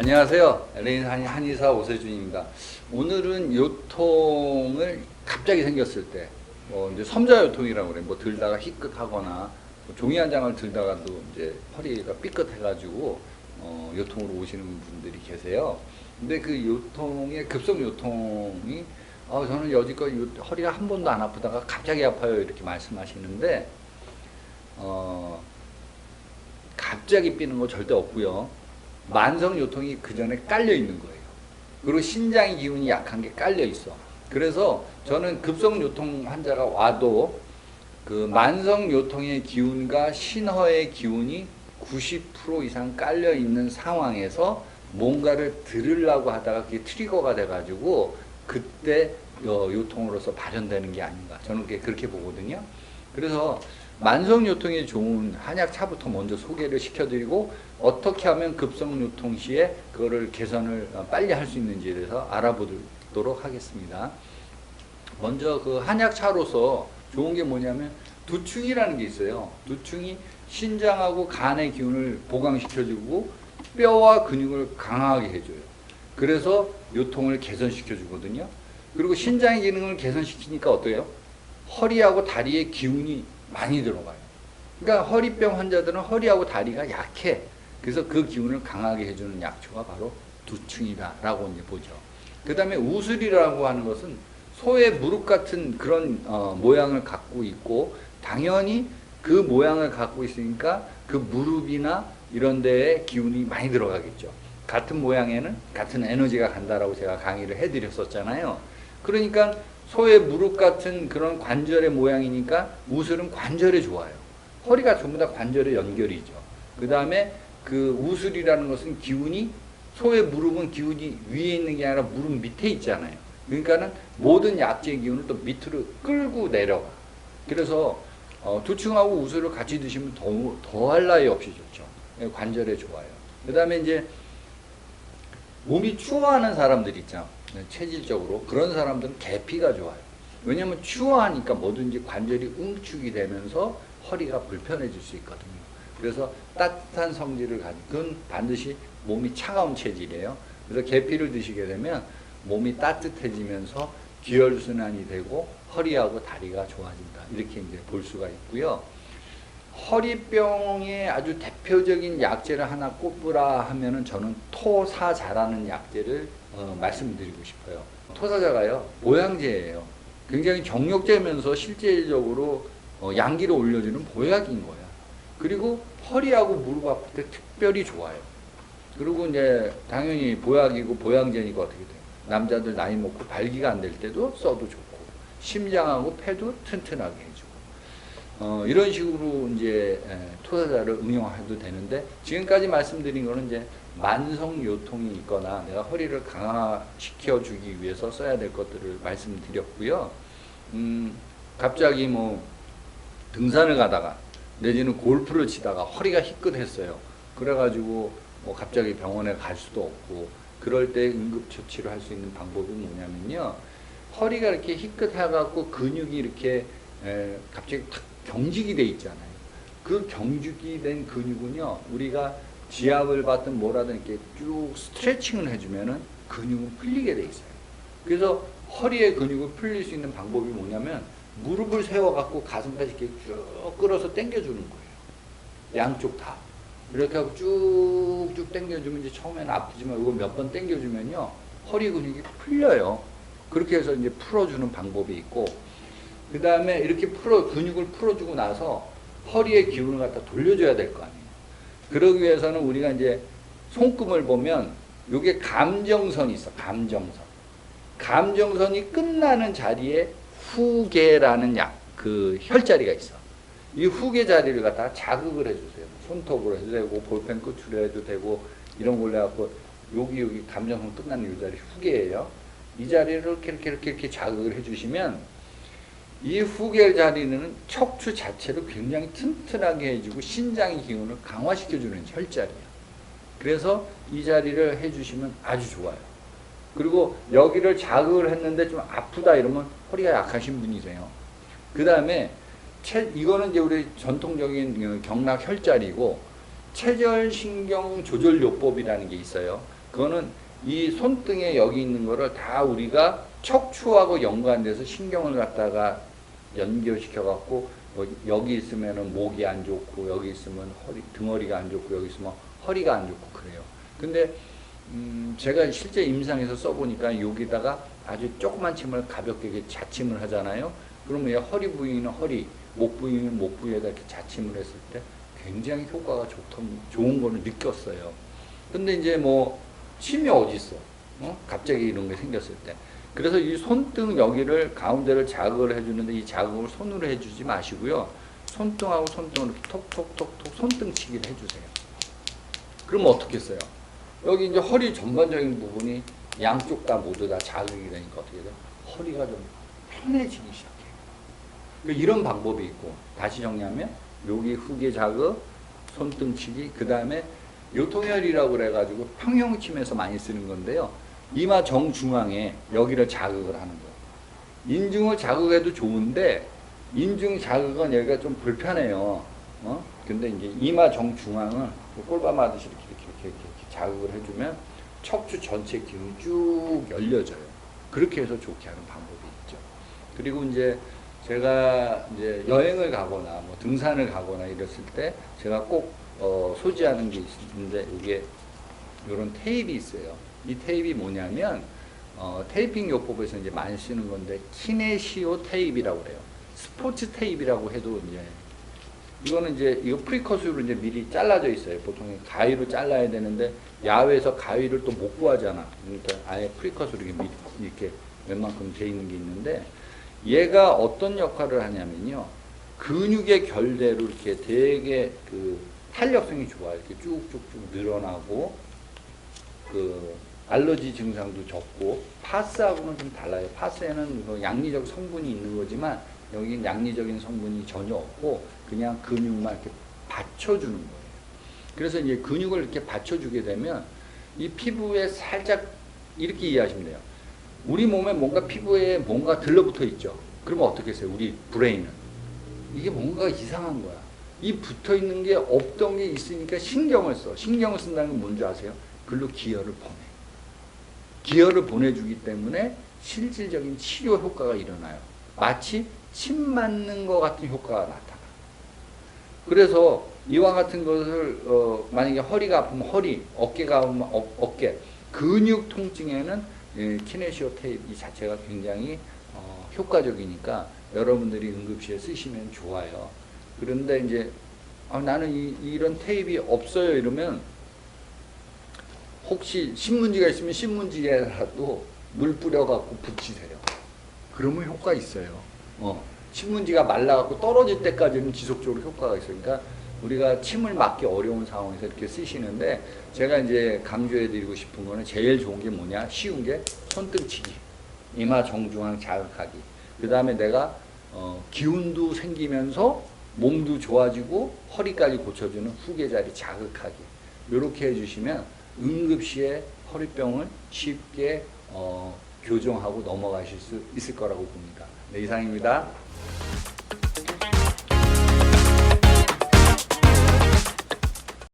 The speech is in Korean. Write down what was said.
안녕하세요. LA 한의사 오세준입니다. 오늘은 요통을 갑자기 생겼을 때, 이제 섬자요통이라고 그래. 뭐 들다가 희끗하거나, 뭐 종이 한 장을 들다가도 이제 허리가 삐끗해가지고, 요통으로 오시는 분들이 계세요. 근데 그 요통의 급성 요통이, 저는 여지껏 허리가 한 번도 안 아프다가 갑자기 아파요. 이렇게 말씀하시는데, 갑자기 삐는 거 절대 없고요. 만성 요통이 그 전에 깔려 있는 거예요. 그리고 신장의 기운이 약한 게 깔려 있어. 그래서 저는 급성 요통 환자가 와도 그 만성 요통의 기운과 신허의 기운이 90% 이상 깔려 있는 상황에서 뭔가를 들으려고 하다가 그게 트리거가 돼가지고 그때 요통으로서 발현되는 게 아닌가. 저는 그렇게 보거든요. 그래서 만성 요통에 좋은 한약차부터 먼저 소개를 시켜드리고 어떻게 하면 급성 요통 시에 그거를 개선을 빨리 할 수 있는지에 대해서 알아보도록 하겠습니다. 먼저 그 한약차로서 좋은 게 뭐냐면 두충이라는 게 있어요. 두충이 신장하고 간의 기운을 보강시켜주고 뼈와 근육을 강하게 해줘요. 그래서 요통을 개선시켜주거든요. 그리고 신장의 기능을 개선시키니까 어때요? 허리하고 다리의 기운이 많이 들어가요. 그러니까 허리병 환자들은 허리하고 다리가 약해. 그래서 그 기운을 강하게 해주는 약초가 바로 두충이다라고 이제 보죠. 그 다음에 우슬이라고 하는 것은 소의 무릎 같은 그런 모양을 갖고 있고, 당연히 그 모양을 갖고 있으니까 그 무릎이나 이런 데에 기운이 많이 들어가겠죠. 같은 모양에는 같은 에너지가 간다라고 제가 강의를 해드렸었잖아요. 그러니까 소의 무릎 같은 그런 관절의 모양이니까 우슬은 관절에 좋아요. 허리가 전부 다 관절의 연결이죠. 그 다음에 그 우슬이라는 것은 기운이, 소의 무릎은 기운이 위에 있는 게 아니라 무릎 밑에 있잖아요. 그러니까는 모든 약재의 기운을 또 밑으로 끌고 내려가. 그래서 두충하고 우슬을 같이 드시면 더할 나위 없이 좋죠. 관절에 좋아요. 그 다음에 이제 몸이 추워하는 사람들 있죠. 체질적으로 그런 사람들은 계피가 좋아요. 왜냐하면 추워하니까 뭐든지 관절이 응축이 되면서 허리가 불편해질 수 있거든요. 그래서 따뜻한 성질을 가진, 그건 반드시 몸이 차가운 체질이에요. 그래서 계피를 드시게 되면 몸이 따뜻해지면서 기혈순환이 되고 허리하고 다리가 좋아진다. 이렇게 이제 볼 수가 있고요. 허리병의 아주 대표적인 약재를 하나 꼽으라 하면은 저는 토사자라는 약재를 말씀드리고 싶어요. 토사자가요, 보양제예요. 굉장히 정력제면서 실질적으로 양기를 올려주는 보약인 거야. 그리고 허리하고 무릎 아플 때 특별히 좋아요. 그리고 이제 당연히 보약이고 보양제니까 어떻게 돼요? 남자들 나이 먹고 발기가 안 될 때도 써도 좋고, 심장하고 폐도 튼튼하게 해주고, 이런 식으로 이제 토사자를 응용해도 되는데, 지금까지 말씀드린 거는 이제 만성 요통이 있거나 내가 허리를 강화시켜 주기 위해서 써야 될 것들을 말씀드렸고요. 갑자기 뭐 등산을 가다가 내지는 골프를 치다가 허리가 희끗했어요. 그래가지고 뭐 갑자기 병원에 갈 수도 없고, 그럴 때 응급처치를 할 수 있는 방법이 뭐냐면요, 허리가 이렇게 희끗해갖고 근육이 이렇게 갑자기 탁 경직이 돼 있잖아요. 그 경직이 된 근육은요, 우리가 지압을 받든 뭐라든 이렇게 쭉 스트레칭을 해주면은 근육은 풀리게 돼 있어요. 그래서 허리의 근육을 풀릴 수 있는 방법이 뭐냐면 무릎을 세워갖고 가슴까지 이렇게 쭉 끌어서 당겨주는 거예요. 양쪽 다. 이렇게 하고 쭉쭉 당겨주면 이제 처음에는 아프지만 이거 몇 번 당겨주면요, 허리 근육이 풀려요. 그렇게 해서 이제 풀어주는 방법이 있고, 그 다음에 이렇게 근육을 풀어주고 나서 허리의 기운을 갖다 돌려줘야 될 거 아니에요. 그러기 위해서는 우리가 이제 손금을 보면 요게 감정선이 있어. 감정선이 끝나는 자리에 후계라는 그 혈자리가 있어. 이 후계 자리를 갖다가 자극을 해주세요. 손톱으로 해도 되고 볼펜 끝으로 해도 되고 이런 걸로 해갖고 여기 감정선 끝나는 이 자리 후계예요. 이 자리를 이렇게 자극을 해주시면 이 후계 자리는 척추 자체를 굉장히 튼튼하게 해주고 신장의 기운을 강화시켜주는 혈자리예요. 그래서 이 자리를 해주시면 아주 좋아요. 그리고 여기를 자극을 했는데 좀 아프다 이러면 허리가 약하신 분이세요. 그 다음에 이거는 이제 우리 전통적인 경락 혈자리고, 체절신경 조절요법이라는 게 있어요. 그거는 이 손등에 여기 있는 거를 다 우리가 척추하고 연관돼서 신경을 갖다가 연결시켜 갖고 여기 있으면은 목이 안 좋고 여기 있으면 등허리가 안 좋고 여기 있으면 허리가 안 좋고 그래요. 근데 제가 실제 임상에서 써보니까 여기다가 아주 조그만 침을 가볍게 이렇게 자침을 하잖아요. 그러면 이 허리 부위는 허리, 목 부위는 목 부위에다 이렇게 자침을 했을 때 굉장히 효과가 좋은 거를 느꼈어요. 근데 이제 뭐 침이 어디 있어? 갑자기 이런 게 생겼을 때. 그래서 이 손등 여기를 가운데를 자극을 해주는데 이 자극을 손으로 해주지 마시고요. 손등하고 손등을 이렇게 톡톡톡톡 손등치기를 해주세요. 그럼 어떻게 했어요? 여기 이제 허리 전반적인 부분이 양쪽 다 모두 다 자극이 되니까 어떻게 돼요? 허리가 좀 편해지기 시작해요. 그러니까 이런 방법이 있고, 다시 정리하면 여기 후계 자극, 손등치기, 그 다음에 요통혈이라고 그래가지고 평형침에서 많이 쓰는 건데요. 이마 정중앙에 여기를 자극을 하는 거예요. 인중을 자극해도 좋은데 인중 자극은 여기가 좀 불편해요. 근데 이제 이마 정중앙을 꼴밤하듯이 이렇게 자극을 해주면 척추 전체 기운이 쭉 열려져요. 그렇게 해서 좋게 하는 방법이 있죠. 그리고 이제 제가 이제 여행을 가거나 뭐 등산을 가거나 이랬을 때 제가 꼭 소지하는 게 있는데 이게 이런 테이프가 있어요. 이 테이프가 뭐냐면 테이핑 요법에서 이제 많이 쓰는 건데 키네시오 테이프라고 그래요. 스포츠 테이프라고 해도 이제 이거는 이제 이거 프리컷으로 이제 미리 잘라져 있어요. 보통 가위로 잘라야 되는데 야외에서 가위를 또 못 구하잖아. 그러니까 아예 프리컷으로 이렇게 웬만큼 돼 있는 게 있는데 얘가 어떤 역할을 하냐면요. 근육의 결대로 이렇게 되게 그 탄력성이 좋아요. 이렇게 쭉쭉쭉 늘어나고 그 알러지 증상도 적고 파스하고는 좀 달라요. 파스에는 양리적 성분이 있는 거지만 여기는 양리적인 성분이 전혀 없고 그냥 근육만 이렇게 받쳐주는 거예요. 그래서 이제 근육을 이렇게 받쳐주게 되면 이 피부에 살짝 이렇게 이해하시면 돼요. 우리 몸에 뭔가 피부에 뭔가 들러붙어 있죠. 그러면 어떻게 했어요? 우리 브레인은 이게 뭔가 이상한 거야. 이 붙어 있는 게 없던 게 있으니까 신경을 써. 신경을 쓴다는 건 뭔지 아세요? 글로 기혈을 보내. 기혈을 보내주기 때문에 실질적인 치료 효과가 일어나요. 마치 침 맞는 것 같은 효과가 나타나. 그래서 이와 같은 것을 만약에 허리가 아프면 허리, 어깨가 아프면 어깨, 근육 통증에는 키네시오 테이프 이 자체가 굉장히 효과적이니까 여러분들이 응급실에 쓰시면 좋아요. 그런데 이제 나는 이런 테이프가 없어요 이러면 혹시 신문지가 있으면 신문지에라도 물 뿌려갖고 붙이세요. 그러면 효과 있어요. 신문지가 말라갖고 떨어질 때까지는 지속적으로 효과가 있어요. 그러니까 우리가 침을 맞기 어려운 상황에서 이렇게 쓰시는데 제가 이제 강조해드리고 싶은 거는 제일 좋은 게 뭐냐? 쉬운 게 손등치기, 이마 정중앙 자극하기. 그 다음에 내가 기운도 생기면서 몸도 좋아지고 허리까지 고쳐주는 후계자리 자극하기. 이렇게 해주시면 응급시에 허리병을 쉽게 교정하고 넘어가실 수 있을 거라고 봅니다. 네, 이상입니다.